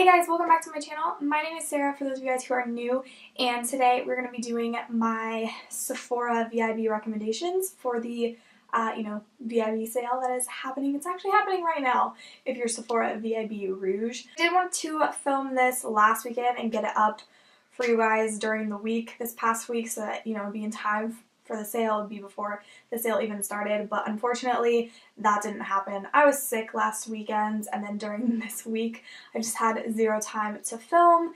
Hey guys, welcome back to my channel. My name is Sarah for those of you guys who are new, and today we're going to be doing my Sephora VIB recommendations for the VIB sale that is happening. It's actually happening right now if you're Sephora VIB Rouge. I did want to film this last weekend and get it up for you guys during the week, this past week, so that, it'd be in time for the sale, it'd be before the sale even started, but unfortunately that didn't happen. I was sick last weekend, and then during this week I just had zero time to film,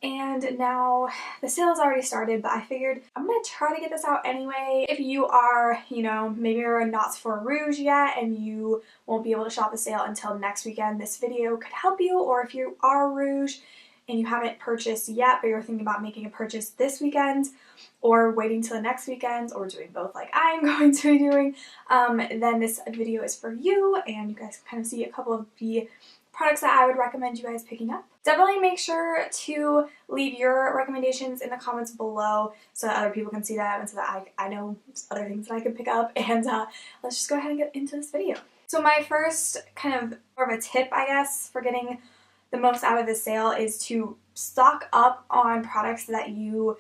and now the sale has already started, but I figured I'm gonna try to get this out anyway. If you are, maybe you're not Sephora Rouge yet and you won't be able to shop the sale until next weekend, this video could help you. Or if you are Rouge and you haven't purchased yet, but you're thinking about making a purchase this weekend, or waiting till the next weekend, or doing both like I'm going to be doing, then this video is for you, and you guys can kind of see a couple of the products that I would recommend you guys picking up. Definitely make sure to leave your recommendations in the comments below so that other people can see them and so that I know other things that I can pick up, and let's just go ahead and get into this video. So my first kind of more of a tip, I guess, for getting the most out of this sale is to stock up on products that you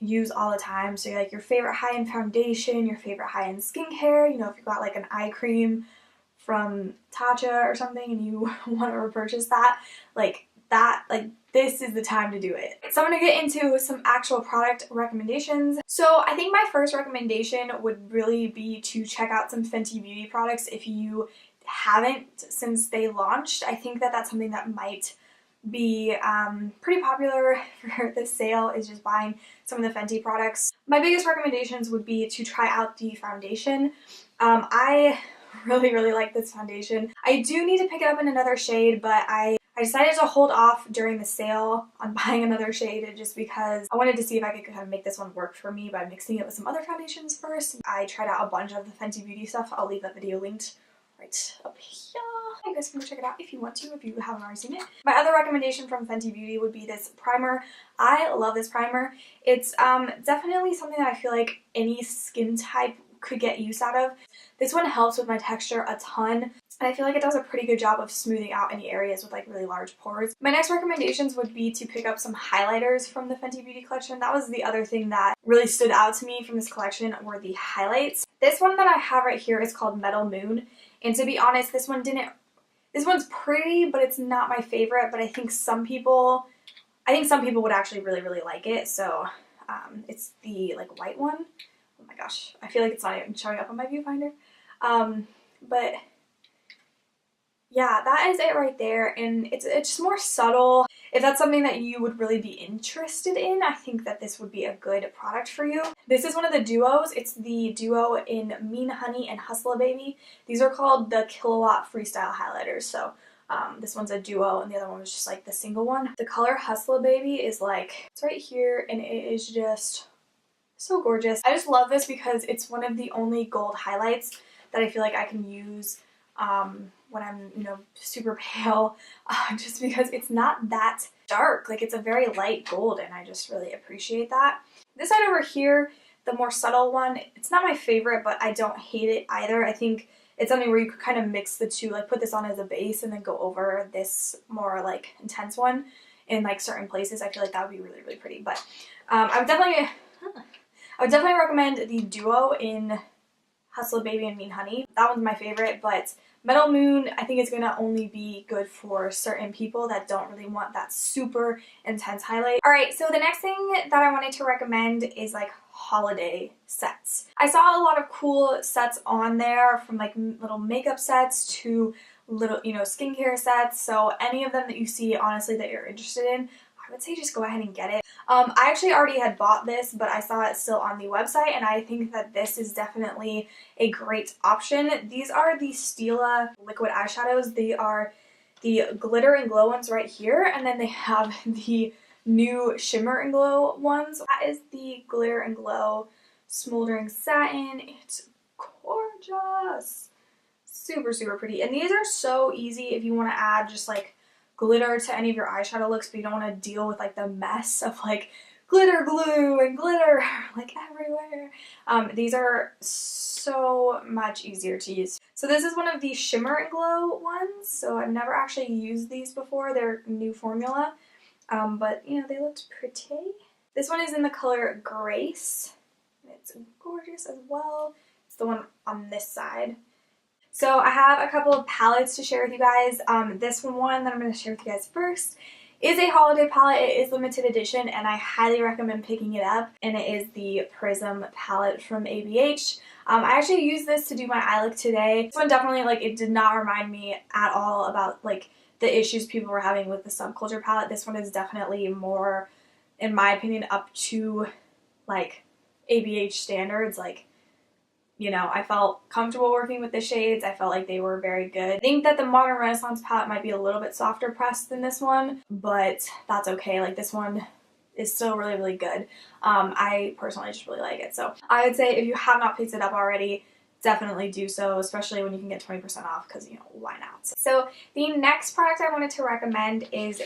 use all the time. So like your favorite high-end foundation, your favorite high-end skincare, if you've got like an eye cream from Tatcha or something and you want to repurchase that, this is the time to do it. So I'm going to get into some actual product recommendations. So I think my first recommendation would really be to check out some Fenty Beauty products if you haven't since they launched. I think that that's something that might be pretty popular for this sale, is just buying some of the Fenty products. My biggest recommendations would be to try out the foundation. I really like this foundation. I do need to pick it up in another shade, but I decided to hold off during the sale on buying another shade just because I wanted to see if I could kind of make this one work for me by mixing it with some other foundations first. I tried out a bunch of the Fenty Beauty stuff. I'll leave that video linked right up here. You guys can go check it out if you want to, if you haven't already seen it. My other recommendation from Fenty Beauty would be this primer. I love this primer. It's definitely something that I feel like any skin type could get use out of. This one helps with my texture a ton, and I feel like it does a pretty good job of smoothing out any areas with like really large pores. My next recommendations would be to pick up some highlighters from the Fenty Beauty collection. That was the other thing that really stood out to me from this collection, were the highlights. This one that I have right here is called Metal Moon, and to be honest, this one's pretty, but it's not my favorite, but I think some people would actually really like it. So it's the like white one. Oh my gosh, I feel like it's not even showing up on my viewfinder. But yeah, that is it right there, and it's just more subtle. If that's something that you would really be interested in, I think that this would be a good product for you. This is one of the duos. It's the duo in Mean Honey and Hustla Baby. These are called the Kilowatt Freestyle Highlighters. So this one's a duo and the other one was just like the single one. The color Hustla Baby is like, it's right here, and it is just so gorgeous. I just love this because it's one of the only gold highlights that I feel like I can use when I'm, super pale, just because it's not that dark. Like, it's a very light gold, and I just really appreciate that. This side over here, the more subtle one, it's not my favorite, but I don't hate it either. I think it's something where you could kind of mix the two, like put this on as a base and then go over this more like intense one in like certain places. I feel like that would be really pretty. But I would definitely recommend the duo in Hustla Baby and Mean Honey. That one's my favorite, but Metal Moon I think is going to only be good for certain people that don't really want that super intense highlight. Alright, so the next thing that I wanted to recommend is like holiday sets. I saw a lot of cool sets on there, from like little makeup sets to little, skincare sets. So any of them that you see, honestly, that you're interested in, I would say just go ahead and get it. I actually already had bought this, but I saw it still on the website, and I think that this is definitely a great option. These are the Stila liquid eyeshadows. They are the glitter and glow ones right here, and then they have the new shimmer and glow ones. That is the glitter and glow smoldering satin. It's gorgeous. Super pretty. And these are so easy if you want to add just like glitter to any of your eyeshadow looks, but you don't want to deal with like the mess of like glitter glue and glitter like everywhere. These are so much easier to use. So this is one of the Shimmer and Glow ones. So I've never actually used these before. They're new formula, but you know, they looked pretty. This one is in the color Grace. It's gorgeous as well. It's the one on this side. So I have a couple of palettes to share with you guys. This one that I'm going to share with you guys first is a holiday palette. It is limited edition and I highly recommend picking it up, and it is the Prism palette from ABH. I actually used this to do my eye look today. This one definitely, like, it did not remind me at all about like the issues people were having with the Subculture palette. This one is definitely more, in my opinion, up to like ABH standards. Like, you know, I felt comfortable working with the shades. I felt like they were very good. I think that the Modern Renaissance palette might be a little bit softer pressed than this one, but that's okay. Like, this one is still really, really good. I personally just really like it. So I would say if you have not picked it up already, definitely do so, especially when you can get 20% off, because, you know, why not? So the next product I wanted to recommend is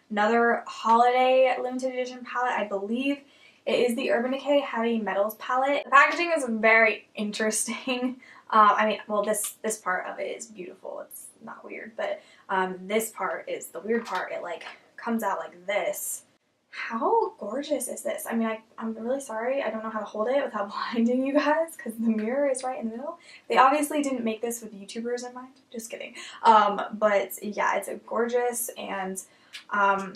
another holiday limited edition palette, I believe. It is the Urban Decay Heavy Metals palette. The packaging is very interesting. I mean, well, this part of it is beautiful. It's not weird, but this part is the weird part. It like comes out like this. How gorgeous is this? I mean, I'm really sorry. I don't know how to hold it without blinding you guys because the mirror is right in the middle. They obviously didn't make this with YouTubers in mind. Just kidding. But yeah, it's gorgeous, and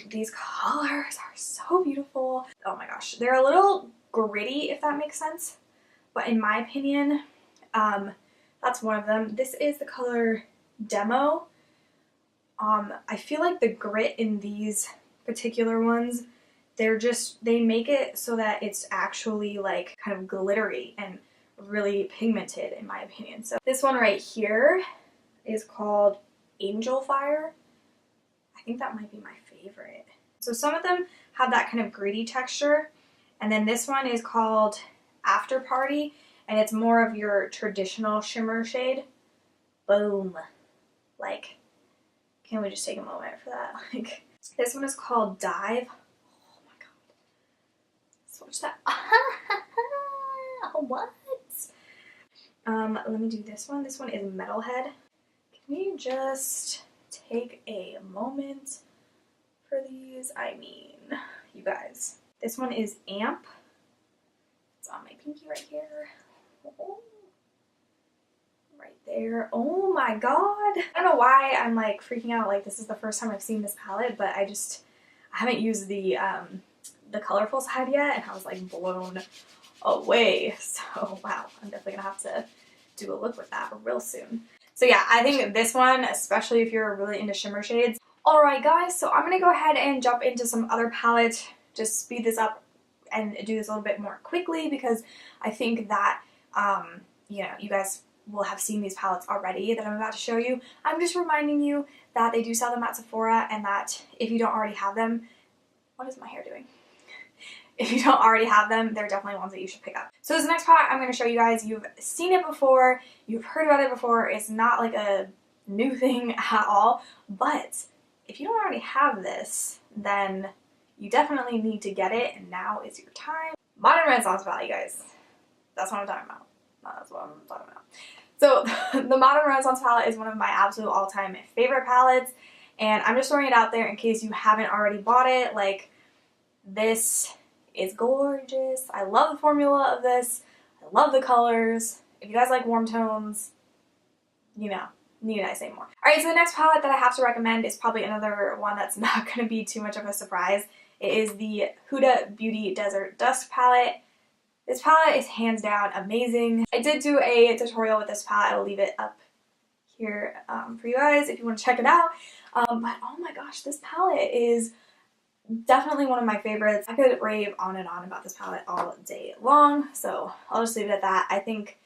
these colors are so beautiful. Oh my gosh, they're a little gritty, if that makes sense, but in my opinion, that's one of them. This is the color Demo. I feel like the grit in these particular ones, they make it so that it's actually like kind of glittery and really pigmented, in my opinion. So this one right here is called Angel Fire. I think that might be my favorite. So some of them have that kind of gritty texture, and then this one is called After Party, and it's more of your traditional shimmer shade. Boom. Like, can we just take a moment for that? Like, this one is called Dive. Oh my god. Switch that. What? Let me do this one. This one is Metalhead. Can we just take a moment for these? I mean, you guys. This one is Amp. It's on my pinky right here. Oh, right there. Oh my god. I don't know why I'm like freaking out. Like, this is the first time I've seen this palette, but I haven't used the colorful side yet, and I was like blown away. So wow, I'm definitely gonna have to do a look with that real soon. So yeah, I think this one, especially if you're really into shimmer shades. Alright guys, so I'm going to go ahead and jump into some other palettes, just speed this up and do this a little bit more quickly, because I think that, you know, you guys will have seen these palettes already that I'm about to show you. I'm just reminding you that they do sell them at Sephora, and that if you don't already have them, what is my hair doing? If you don't already have them, they're definitely ones that you should pick up. So this next product I'm going to show you guys, you've seen it before, you've heard about it before, it's not like a new thing at all, but if you don't already have this, then you definitely need to get it, and now is your time. Modern Renaissance palette, you guys. That's what I'm talking about. That's what I'm talking about. So the Modern Renaissance palette is one of my absolute all-time favorite palettes, and I'm just throwing it out there in case you haven't already bought it. Like, this is gorgeous. I love the formula of this. I love the colors. If you guys like warm tones, you know, need I say more? Alright, so the next palette that I have to recommend is probably another one that's not going to be too much of a surprise. It is the Huda Beauty Desert Dusk palette. This palette is hands down amazing. I did do a tutorial with this palette. I will leave it up here for you guys if you want to check it out. But oh my gosh, this palette is definitely one of my favorites. I could rave on and on about this palette all day long, so I'll just leave it at that. I think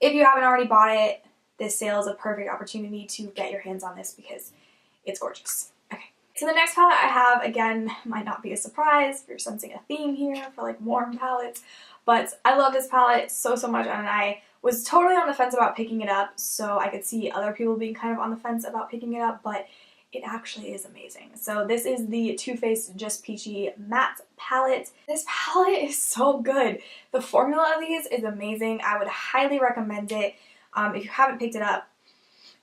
if you haven't already bought it, this sale is a perfect opportunity to get your hands on this because it's gorgeous. Okay, so the next palette I have, again, might not be a surprise if you're sensing a theme here for like warm palettes, but I love this palette so much, and I was totally on the fence about picking it up, so I could see other people being kind of on the fence about picking it up, but it actually is amazing. So this is the Too Faced Just Peachy Matte Palette. This palette is so good. The formula of these is amazing. I would highly recommend it. If you haven't picked it up,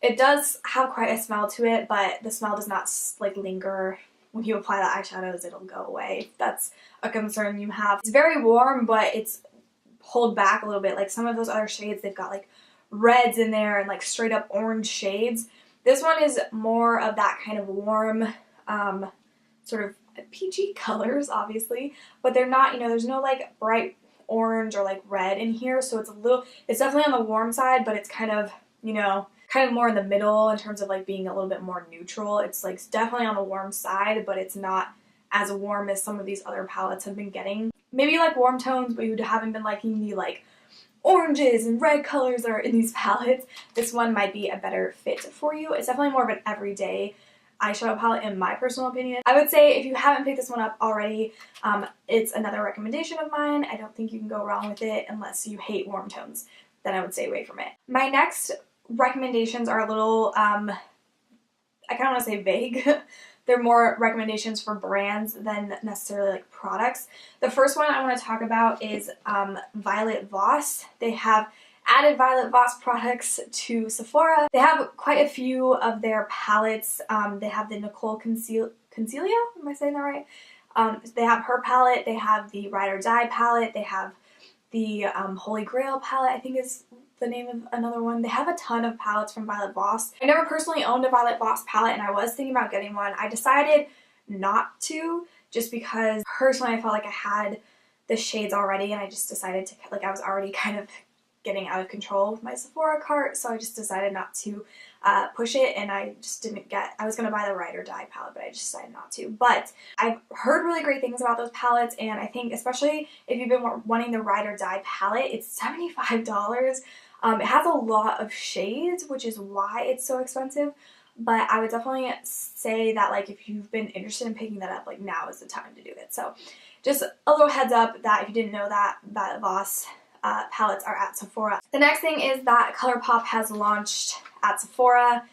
it does have quite a smell to it, but the smell does not like linger. When you apply the eyeshadows, it'll go away if that's a concern you have. It's very warm, but it's pulled back a little bit. Like some of those other shades, they've got like reds in there and like straight up orange shades. This one is more of that kind of warm, sort of peachy colors, obviously, but they're not, you know, there's no like bright orange or like red in here, so it's definitely on the warm side, but it's kind of, you know, kind of more in the middle in terms of like being a little bit more neutral. It's like definitely on the warm side, but it's not as warm as some of these other palettes have been getting. Maybe you like warm tones, but you haven't been liking the like oranges and red colors that are in these palettes. This one might be a better fit for you. It's definitely more of an everyday eyeshadow palette in my personal opinion. I would say if you haven't picked this one up already, it's another recommendation of mine. I don't think you can go wrong with it unless you hate warm tones. Then I would stay away from it. My next recommendations are a little, I kind of want to say vague. They're more recommendations for brands than necessarily like products. The first one I want to talk about is Violet Voss. They have added Violet Voss products to Sephora. They have quite a few of their palettes. They have the Nicole Concealia, am I saying that right? They have her palette, they have the Ride or Die palette, they have the Holy Grail palette, I think is the name of another one. They have a ton of palettes from Violet Voss. I never personally owned a Violet Voss palette and I was thinking about getting one. I decided not to just because personally I felt like I had the shades already and I just decided to, like I was already kind of getting out of control with my Sephora cart, so I just decided not to push it, and I just didn't get, I was going to buy the Ride or Die palette, but I just decided not to. But I've heard really great things about those palettes, and I think especially if you've been wanting the Ride or Die palette, it's $75. It has a lot of shades, which is why it's so expensive, but I would definitely say that like if you've been interested in picking that up, like now is the time to do it. So just a little heads up that if you didn't know that, Violet Voss palettes are at Sephora. The next thing is that ColourPop has launched at Sephora.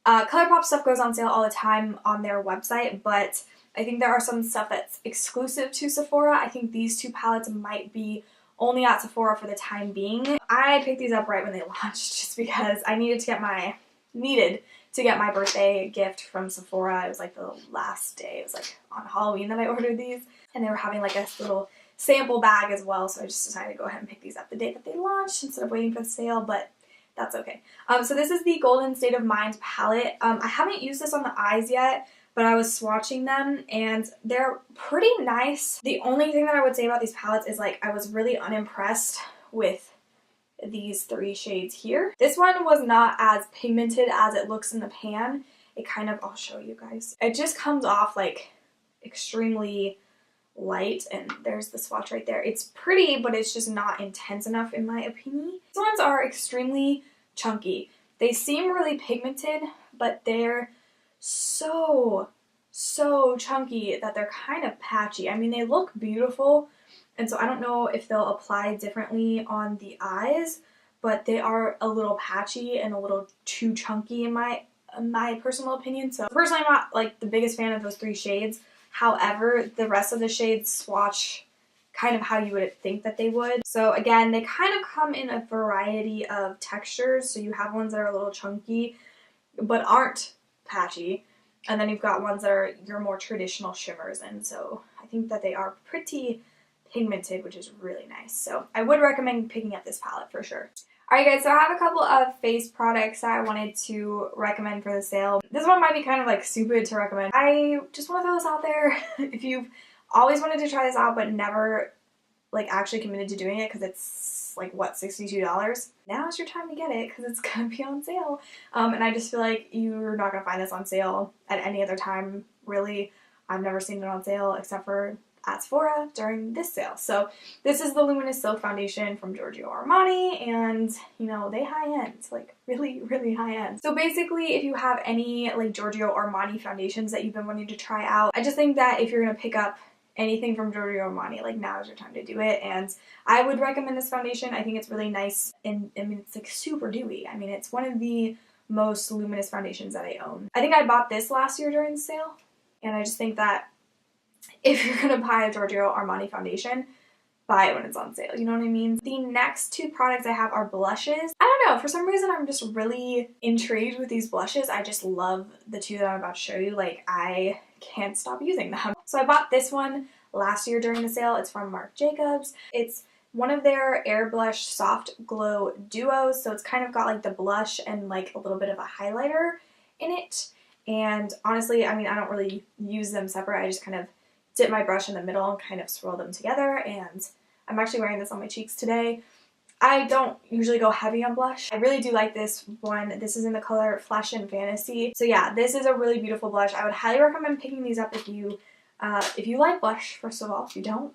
ColourPop stuff goes on sale all the time on their website, but I think there are some stuff that's exclusive to Sephora. I think these two palettes might be only at Sephora for the time being. I picked these up right when they launched just because I needed to get my birthday gift from Sephora. It was like the last day. It was like on Halloween that I ordered these, and they were having like a little sample bag as well, so I just decided to go ahead and pick these up the day that they launched instead of waiting for the sale, but that's okay. So this is the Golden State of Mind palette. I haven't used this on the eyes yet, but I was swatching them and they're pretty nice. The only thing that I would say about these palettes is like I was really unimpressed with these three shades here. This one was not as pigmented as it looks in the pan. It kind of, I'll show you guys. It just comes off like extremely light, and there's the swatch right there. It's pretty, but it's just not intense enough in my opinion. These ones are extremely chunky. They seem really pigmented, but they're so chunky that they're kind of patchy. I mean, they look beautiful, and so I don't know if they'll apply differently on the eyes, but they are a little patchy and a little too chunky in my personal opinion. So personally, I'm not like the biggest fan of those three shades. However, the rest of the shades swatch kind of how you would think that they would. So again, they kind of come in a variety of textures. So you have ones that are a little chunky but aren't patchy. And then you've got ones that are your more traditional shimmers. And so I think that they are pretty pigmented, which is really nice. So I would recommend picking up this palette for sure. Alright guys, so I have a couple of face products that I wanted to recommend for the sale. This one might be kind of like stupid to recommend. I just want to throw this out there. If you've always wanted to try this out but never like actually committed to doing it because it's like what, $62? Now is your time to get it because it's gonna be on sale. And I just feel like you're not gonna find this on sale at any other time really. I've never seen it on sale except for at Sephora during this sale. So this is the Luminous Silk Foundation from Giorgio Armani, and you know, they high end, like really high end. So basically if you have any like Giorgio Armani foundations that you've been wanting to try out, I just think that if you're gonna pick up anything from Giorgio Armani, like now is your time to do it. And I would recommend this foundation. I think it's really nice, and I mean it's like super dewy. I mean it's one of the most luminous foundations that I own. I think I bought this last year during the sale, and I just think that if you're gonna buy a Giorgio Armani foundation, buy it when it's on sale, you know what I mean? The next two products I have are blushes. I don't know, for some reason I'm just really intrigued with these blushes. I just love the two that I'm about to show you. Like, I can't stop using them. So I bought this one last year during the sale. It's from Marc Jacobs. It's one of their Air Blush Soft Glow Duos, so it's kind of got like the blush and like a little bit of a highlighter in it. And honestly, I mean, I don't really use them separate. I just kind of dip my brush in the middle and kind of swirl them together, and I'm actually wearing this on my cheeks today. I don't usually go heavy on blush. I really do like this one. This is in the color Flesh and Fantasy. So yeah, this is a really beautiful blush. I would highly recommend picking these up if you like blush, first of all. If you don't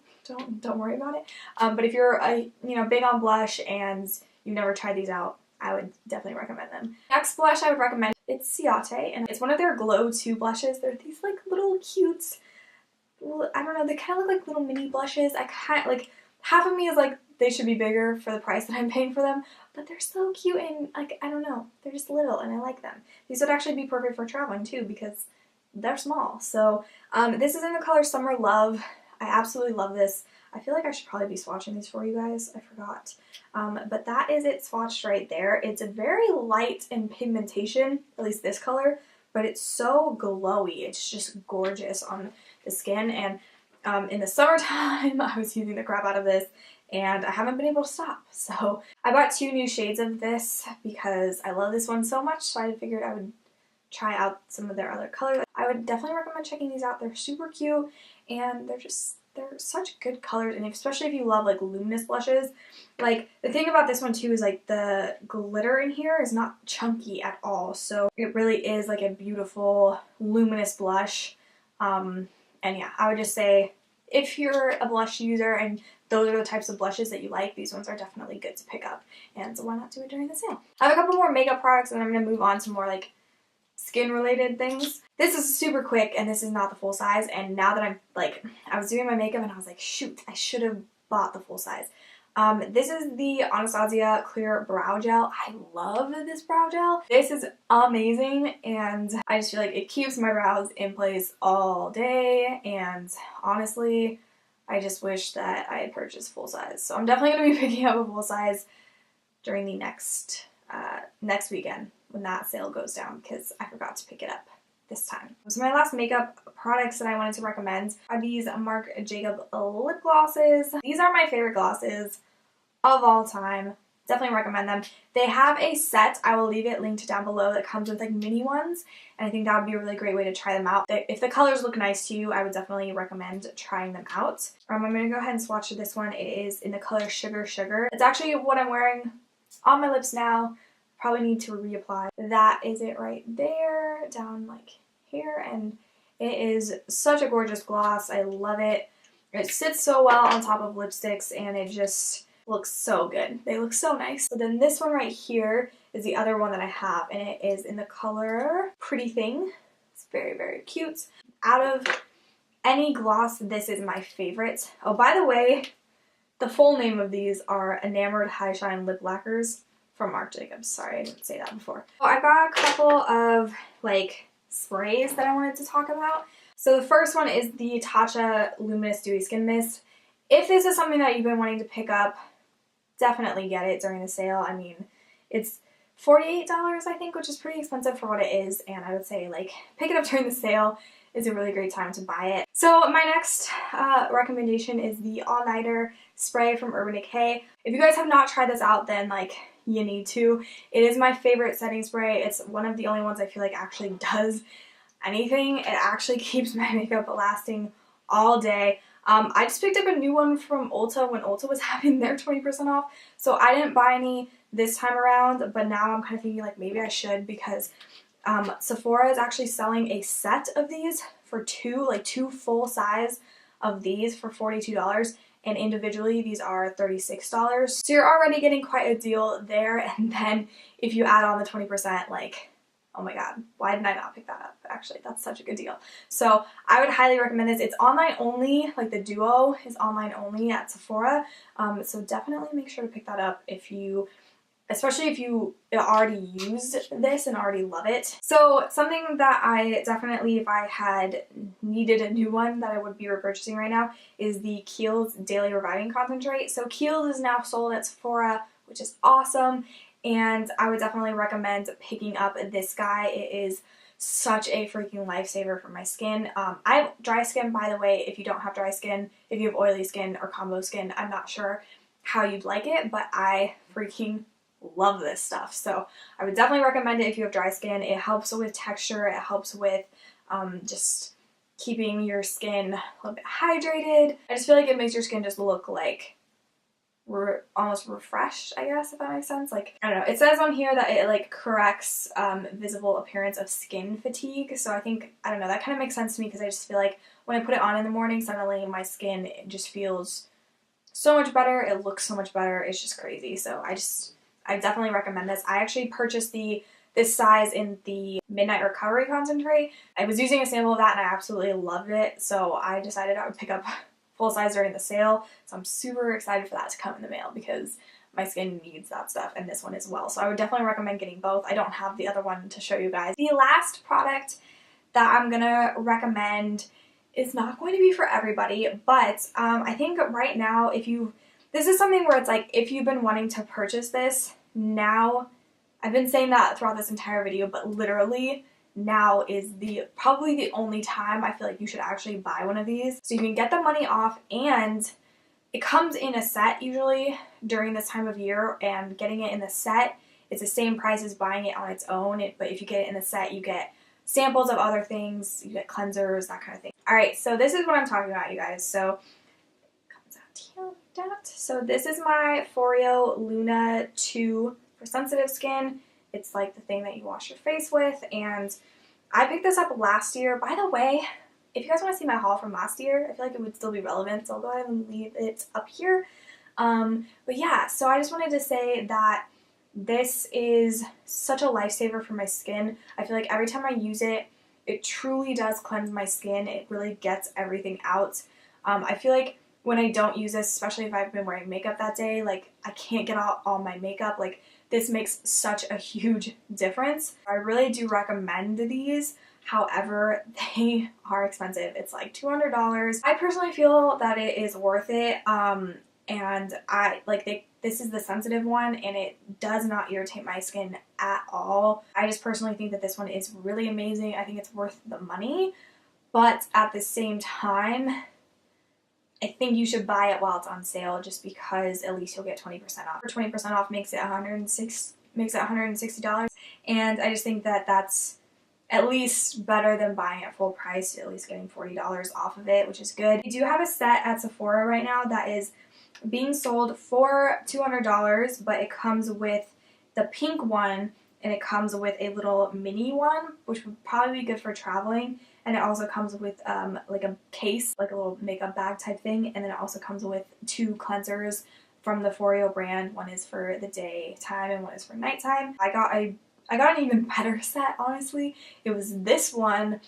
worry about it. But if you're big on blush and you've never tried these out, I would definitely recommend them. Next blush I would recommend, it's Ciate, and it's one of their Glow 2 blushes. They're these like little cute, I don't know, they kind of look like little mini blushes. I kind of like, half of me is like, they should be bigger for the price that I'm paying for them, but they're so cute and like, I don't know, they're just little and I like them. These would actually be perfect for traveling too because they're small. So this is in the color Summer Love. I absolutely love this. I feel like I should probably be swatching these for you guys. I forgot. But that is it swatched right there. It's a very light in pigmentation, at least this color, but it's so glowy. It's just gorgeous on the skin. And in the summertime, I was using the crap out of this and I haven't been able to stop. So I bought 2 new shades of this because I love this one so much, so I figured I would try out some of their other colors. I would definitely recommend checking these out. They're super cute and they're such good colors, and especially if you love like luminous blushes. Like, the thing about this one too is like the glitter in here is not chunky at all, so it really is like a beautiful luminous blush. And yeah, I would just say if you're a blush user and those are the types of blushes that you like, these ones are definitely good to pick up, and so why not do it during the sale. I have a couple more makeup products and then I'm going to move on to more like skin related things. This is super quick and this is not the full size, and now that I'm like, I was doing my makeup and I was like, shoot, I should have bought the full size. This is the Anastasia Clear Brow Gel. I love this brow gel. This is amazing and I just feel like it keeps my brows in place all day, and honestly, I just wish that I had purchased full size. So I'm definitely going to be picking up a full size during the next weekend when that sale goes down because I forgot to pick it up this time. So my last makeup products that I wanted to recommend are these Marc Jacobs lip glosses. These are my favorite glosses of all time. Definitely recommend them. They have a set, I will leave it linked down below, that comes with like mini ones, and I think that would be a really great way to try them out. If the colors look nice to you, I would definitely recommend trying them out. I'm going to go ahead and swatch this one. It is in the color Sugar Sugar. It's actually what I'm wearing on my lips now. Probably need to reapply. That is it right there, down like here, and it is such a gorgeous gloss. I love it. It sits so well on top of lipsticks and it just looks so good. They look so nice. So then this one right here is the other one that I have, and it is in the color Pretty Thing. It's very, very cute. Out of any gloss, this is my favorite. Oh, by the way, the full name of these are Enamored High Shine Lip Lacquers from Marc Jacobs. Sorry, I didn't say that before. So I got a couple of like sprays that I wanted to talk about. So the first one is the Tatcha Luminous Dewy Skin Mist. If this is something that you've been wanting to pick up, definitely get it during the sale. I mean, it's $48, I think, which is pretty expensive for what it is, and I would say like pick it up during the sale. Is a really great time to buy it. So my next recommendation is the All Nighter spray from Urban Decay. If you guys have not tried this out, then like you need to. It is my favorite setting spray. It's one of the only ones I feel like actually does anything. It actually keeps my makeup lasting all day. I just picked up a new one from Ulta when Ulta was having their 20% off, so I didn't buy any this time around, but now I'm kind of thinking like maybe I should, because Sephora is actually selling a set of these for two full size of these for $42, and individually these are $36. So you're already getting quite a deal there, and then if you add on the 20%, like, oh my god, why didn't I not pick that up? Actually, that's such a good deal. So I would highly recommend this. It's online only, like the duo is online only at Sephora, so definitely make sure to pick that up if you especially if you already used this and already love it. So something that I definitely, if I had needed a new one that I would be repurchasing right now, is the Kiehl's Daily Reviving Concentrate. So Kiehl's is now sold at Sephora, which is awesome, and I would definitely recommend picking up this guy. It is such a freaking lifesaver for my skin. I have dry skin, by the way. If you don't have dry skin, if you have oily skin or combo skin, I'm not sure how you'd like it, but I freaking love this stuff. So I would definitely recommend it if you have dry skin. It helps with texture. It helps with just keeping your skin a little bit hydrated. I just feel like it makes your skin just look like almost refreshed, I guess, if that makes sense. Like, I don't know. It says on here that it like corrects visible appearance of skin fatigue. So I think, I don't know, that kind of makes sense to me because I just feel like when I put it on in the morning, suddenly my skin, it just feels so much better. It looks so much better. It's just crazy. So I definitely recommend this. I actually purchased this size in the Midnight Recovery Concentrate. I was using a sample of that and I absolutely loved it, so I decided I would pick up full size during the sale. So I'm super excited for that to come in the mail because my skin needs that stuff, and this one as well. So I would definitely recommend getting both. I don't have the other one to show you guys. The last product that I'm gonna recommend is not going to be for everybody, but I think right now, this is something where it's like, if you've been wanting to purchase this, now, I've been saying that throughout this entire video, but literally now is probably the only time I feel like you should actually buy one of these. So you can get the money off, and it comes in a set usually during this time of year, and getting it in the set, it's the same price as buying it on its own, but if you get it in the set, you get samples of other things, you get cleansers, that kind of thing. Alright, so this is what I'm talking about, you guys. So comes out here like that. So this is my Foreo Luna 2 for sensitive skin. It's like the thing that you wash your face with, and I picked this up last year. By the way, if you guys want to see my haul from last year, I feel like it would still be relevant, so I'll go ahead and leave it up here. But yeah, so I just wanted to say that this is such a lifesaver for my skin. I feel like every time I use it, it truly does cleanse my skin. It really gets everything out. I feel like when I don't use this, especially if I've been wearing makeup that day, like I can't get out all my makeup. Like, this makes such a huge difference. I really do recommend these. However, they are expensive. It's like $200. I personally feel that it is worth it. And this is the sensitive one, and it does not irritate my skin at all. I just personally think that this one is really amazing. I think it's worth the money, but at the same time, I think you should buy it while it's on sale, just because at least you'll get 20% off. Or 20% off makes it $160, and I just think that that's at least better than buying it full price, at least getting $40 off of it, which is good. We do have a set at Sephora right now that is being sold for $200, but it comes with the pink one, and it comes with a little mini one, which would probably be good for traveling. And it also comes with like a case, like a little makeup bag type thing, and then it also comes with 2 cleansers from the Foreo brand. One is for the daytime and one is for nighttime. I got an even better set, honestly. It was this one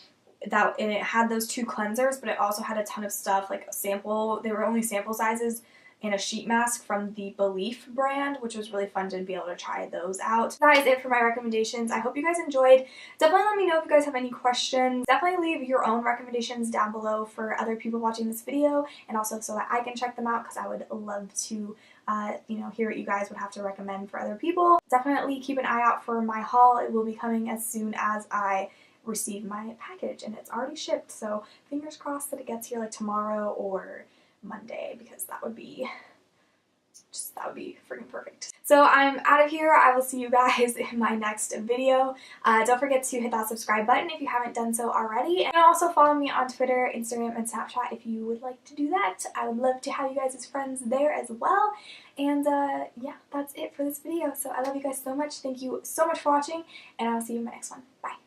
and it had those 2 cleansers, but it also had a ton of stuff, like a sample. They were only sample sizes, and a sheet mask from the Belief brand, which was really fun to be able to try those out. That is it for my recommendations. I hope you guys enjoyed. Definitely let me know if you guys have any questions. Definitely leave your own recommendations down below for other people watching this video, and also so that I can check them out, because I would love to hear what you guys would have to recommend for other people. Definitely keep an eye out for my haul. It will be coming as soon as I receive my package, and it's already shipped, so fingers crossed that it gets here like tomorrow or Monday, because that would be freaking perfect. So I'm out of here. I will see you guys in my next video. Don't forget to hit that subscribe button if you haven't done so already, and also follow me on Twitter, Instagram, and Snapchat if you would like to do that. I would love to have you guys as friends there as well. And yeah, that's it for this video. So I love you guys so much. Thank you so much for watching, and I'll see you in my next one. Bye.